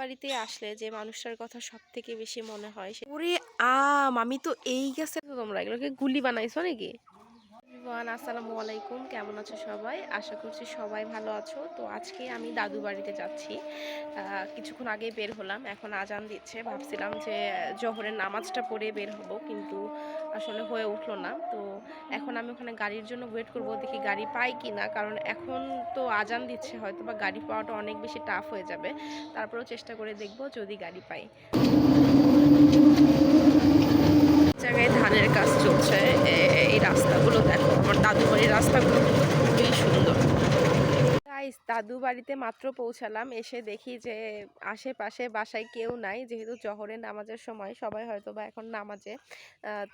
বাড়িতে আসলে যে মানুষটার কথা সব থেকে বেশি মনে হয় ওরে আমি তো এই গাছে তোমরা এগুলোকে গুলি বানাইছো নাকি? আসসালামু আলাইকুম, কেমন আছো সবাই? আশা করছি সবাই ভালো আছো। তো আজকে আমি দাদু বাড়িতে যাচ্ছি। কিছুক্ষণ আগে বের হলাম, এখন আজান দিচ্ছে। ভাবছিলাম যে জোহরের নামাজটা পড়ে বের হব, কিন্তু আসলে হয়ে উঠলো না। তো এখন আমি ওখানে গাড়ির জন্য ওয়েট করব, দেখি গাড়ি পাই কি না, কারণ এখন তো আজান দিচ্ছে, হয়তো বা গাড়ি পাওয়াটা অনেক বেশি টাফ হয়ে যাবে। তারপরেও চেষ্টা করে দেখব যদি গাড়ি পাই। জায়গায় ধানের কাজ চলছে। এই রাস্তাগুলো দেখো, আমার দাদু বাড়ির রাস্তাগুলো কিন্তু খুবই সুন্দর। গাইস, দাদু বাড়িতে মাত্র পৌঁছালাম, এসে দেখি যে আশেপাশে বাসায় কেউ নাই, যেহেতু জোহরের নামাজের সময় সবাই হয়তো বা এখন নামাজে।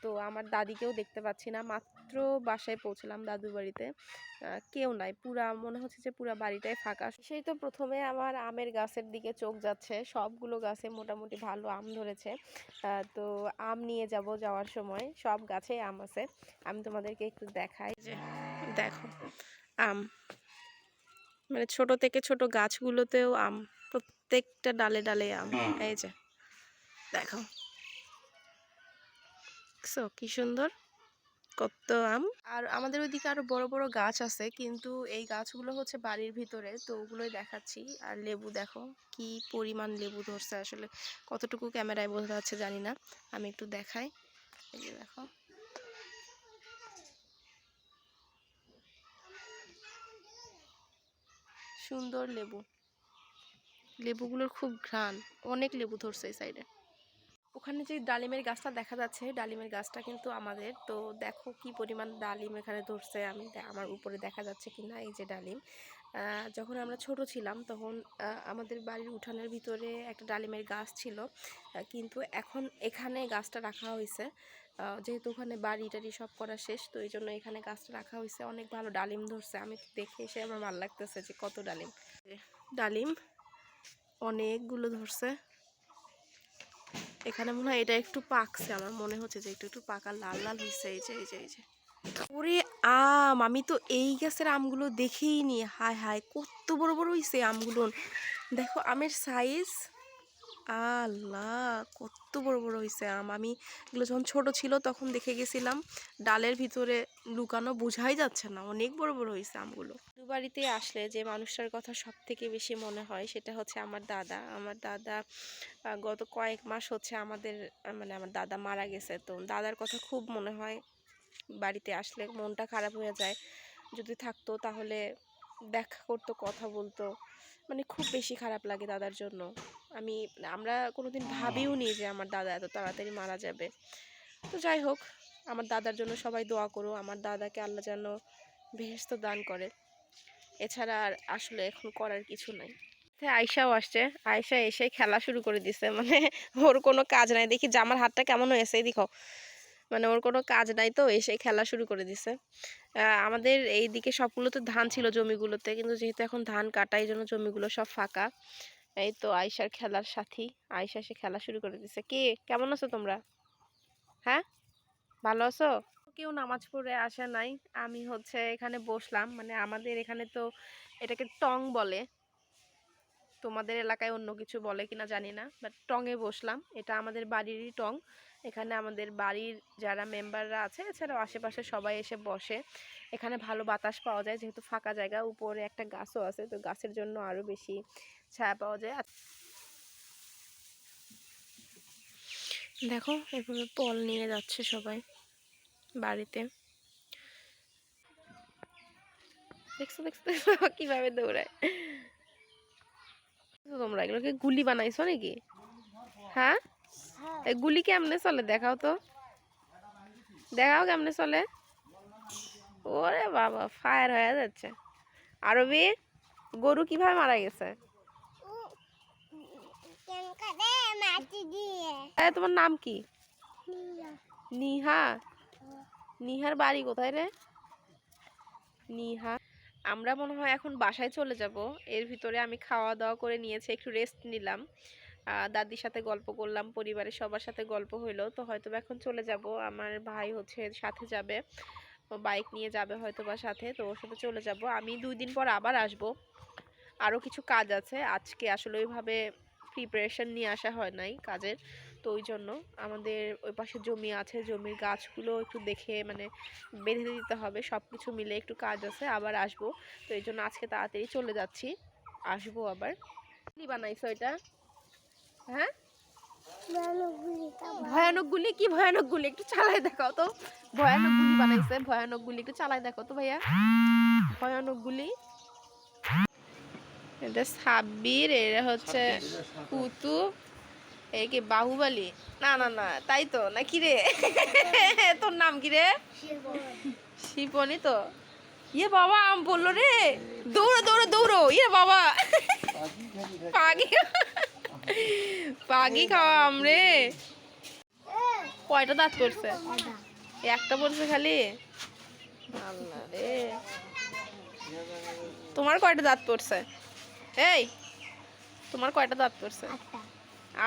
তো আমার দাদিকেও দেখতে পাচ্ছি না। মাত্র বাসায় পৌঁছলাম দাদু বাড়িতে, কেউ নাই, পুরা মনে হচ্ছে যে পুরা বাড়িটাই ফাঁকা। সেই তো প্রথমে আমার আমের গাছের দিকে চোখ যাচ্ছে, সবগুলো গাছে মোটামুটি ভালো আম ধরেছে। তো আম নিয়ে যাওয়ার সময় সব গাছে আম আছে। আমি তোমাদেরকে একটু দেখাই, যে দেখো আম, মানে ছোট থেকে ছোট গাছগুলোতেও আম, প্রত্যেকটা ডালে ডালে আম। এই যে দেখো, কি সুন্দর, কত আম। আর আমাদের ওইদিকে আরো বড় বড় গাছ আছে, কিন্তু এই গাছগুলো হচ্ছে বাড়ির ভিতরে, তো ওগুলোই দেখাচ্ছি। আর লেবু দেখো কি পরিমাণ লেবু ধরছে, আসলে কতটুকু ক্যামেরায় বোঝা যাচ্ছে জানি না, আমি একটু দেখাই। এই যে দেখো, সুন্দর লেবু, লেবুগুলোর খুব ঘ্রাণ, অনেক লেবু ধরছে এই সাইডে। ওখানে যে ডালিমের গাছটা দেখা যাচ্ছে, ডালিমের গাছটা কিন্তু আমাদের। তো দেখো কি পরিমাণ ডালিম এখানে ধরছে, আমার উপরে দেখা যাচ্ছে কিনা। এই যে ডালিম, যখন আমরা ছোট ছিলাম তখন আমাদের বাড়ির উঠানের ভিতরে একটা ডালিমের গাছ ছিল, কিন্তু এখন এখানে গাছটা রাখা হয়েছে। যেহেতু ওখানে বাড়ি টাড়ি সব করা শেষ, তো এই জন্য এখানে গাছটা রাখা হয়েছে। অনেক ভালো ডালিম ধরছে, আমি দেখে এসে আমার ভালো লাগতেছে যে কত ডালিম। ডালিম অনেকগুলো ধরছে এখানে। মনে হয় এটা একটু পাকছে, আমার মনে হচ্ছে যে একটু পাকা লাল লাল হয়েছে। এই যে ওরে আমি তো এই গাছের আমগুলো দেখেই নি। হায় হায়, কত বড় বড় হয়েছে আমগুলো, দেখো আমের সাইজ। আল্লাহ, কত বড় বড় হয়েছে আম। আমি এগুলো যখন ছোট ছিল তখন দেখে গেছিলাম, ডালের ভিতরে লুকানো, বোঝাই যাচ্ছে না, অনেক বড় বড় হয়েছে আমগুলো। বাড়িতে আসলে যে মানুষটার কথা সব থেকে বেশি মনে হয় সেটা হচ্ছে আমার দাদা। আমার দাদা গত কয়েক মাস হচ্ছে আমাদের, মানে আমার দাদা মারা গেছে। তো দাদার কথা খুব মনে হয়, বাড়িতে আসলে মনটা খারাপ হয়ে যায়। যদি থাকতো তাহলে দেখা করতো, কথা বলতো, মানে খুব বেশি খারাপ লাগে দাদার জন্য। আমরা কোনোদিন ভাবিও নি যে আমার দাদা এত তাড়াতাড়ি মারা যাবে। তো যাই হোক, আমার দাদার জন্য সবাই দোয়া করো, আমার দাদাকে আল্লাহ যেন বেহেশত দান করে। এছাড়া আর আসলে এখন করার কিছু নাই। আয়শাও আসছে, আয়শা এসে খেলা শুরু করে দিছে, মানে ওর কোনো কাজ নাই। দেখি জামার হাতটা কেমন হয়েছে, দেখো, মানে ওর কোনো কাজ নাই, তো এসে খেলা শুরু করে দিছে। আমাদের এই দিকে সবগুলোতে ধান ছিল জমিগুলোতে, কিন্তু যেহেতু এখন ধান কাটা, এই জন্য জমিগুলো সব ফাঁকা। এই তো আয়শার খেলার সাথী, আয়শা এসে খেলা শুরু করে দিছে। কি, কেমন আছো তোমরা? হ্যাঁ, ভালো আছো? কেউ নামাজ পড়ে আসে নাই, আমি হচ্ছে এখানে বসলাম। মানে আমাদের এখানে তো এটাকে টং বলে, তোমাদের এলাকায় অন্য কিছু বলে কিনা জানি না, বাট টঙে বসলাম। এটা আমাদের বাড়িরই টং। এখানে আমাদের বাড়ির যারা মেম্বাররা আছে, এছাড়াও আশেপাশে সবাই এসে বসে। এখানে ভালো বাতাস পাওয়া যায়, যেহেতু ফাঁকা জায়গা, উপরে একটা গাছও আছে, তো গাছের জন্য আরও বেশি ছায়া পাওয়া যায়। দেখো এভাবে ফল নিয়ে যাচ্ছে সবাই বাড়িতে, দেখছো দেখছো দেখছো কিভাবে দৌড়ায়। তোমরা এগুলোকে গুলি বানাইছো নাকি? হ্যাঁ, এই গুলি কেমনে চলে দেখাও তো, দেখাও কেমনে চলে। ওরে বাবা, ফায়ার হয়ে যাচ্ছে। আরবি, গরু কিভাবে মারা গেছে? তোমার নাম কি? নিহা। নিহার বাড়ি কোথায় রে? নিহা। আমরা মনে হয় এখন বাসায় চলে যাব। এর ভিতরে আমি খাওয়া দাওয়া করে নিয়েছি, একটু রেস্ট নিলাম, দাদির সাথে গল্প করলাম, পরিবারের সবার সাথে গল্প হইলো। তো হয়তো এখন চলে যাব। আমার ভাই হচ্ছে সাথে যাবে, ও বাইক নিয়ে যাবে হয়তো বা সাথে, তো ওর সাথে চলে যাব। আমি 2 দিন পর আবার আসব, আরও কিছু কাজ আছে। আজকে আসলে ওইভাবে প্রিপারেশন নিয়ে আসা হয় নাই কাজের, তো ওই জন্য আমাদের ওই পাশে জমি আছে, জমির গাছগুলো একটু দেখে মানে বেঁধে দিতে হবে, সব কিছু মিলে একটু কাজ আছে, আবার আসবো। তো এই জন্য আজকে তাড়াতাড়ি চলে যাচ্ছি, আসবো আবার। কি বানাইছো এটা? হ্যাঁ, ভয়ানক গুলি? কি ভয়ানক গুলি? একটু চালায় দেখাও তো। ভয়ানক গুলি বানাইছে, ভয়ানক গুলি একটু চালায় দেখো তো ভাইয়া। ভয়ানক গুলি। এটা সাব্বির, এরা হচ্ছে কুতুব, এই কি বাহুবলী? না না না, তাই তো না কি রে? তোর নাম কি রে? শিপনি তো। ইয়ে বাবা, আম বললো রে, দৌড়ো দৌড়ো দৌড়ো, ইয়ে বাবা পাগি, পাগি খাওয়া আম রে। কয়টা দাঁত পড়ছে? একটা পড়ছে খালি? আল্লাহ রে, তোমার কয়টা দাঁত পড়ছে? এই, তোমার কয়টা দাঁত পড়ছে?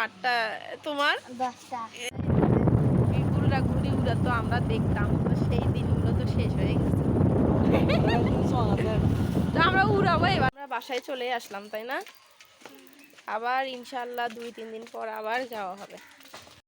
8টা। তোমার? 10টা। এই গুড়া ঘুরি উড়া তো আমরা দেখতাম, তো সেই দিনগুলো তো শেষ হয়ে গেছে। তো আমরা উড়াবো এবার। আমরা বাসায় চলে আসলাম, তাই না? আবার ইনশাল্লাহ 2-3 দিন পর আবার যাওয়া হবে।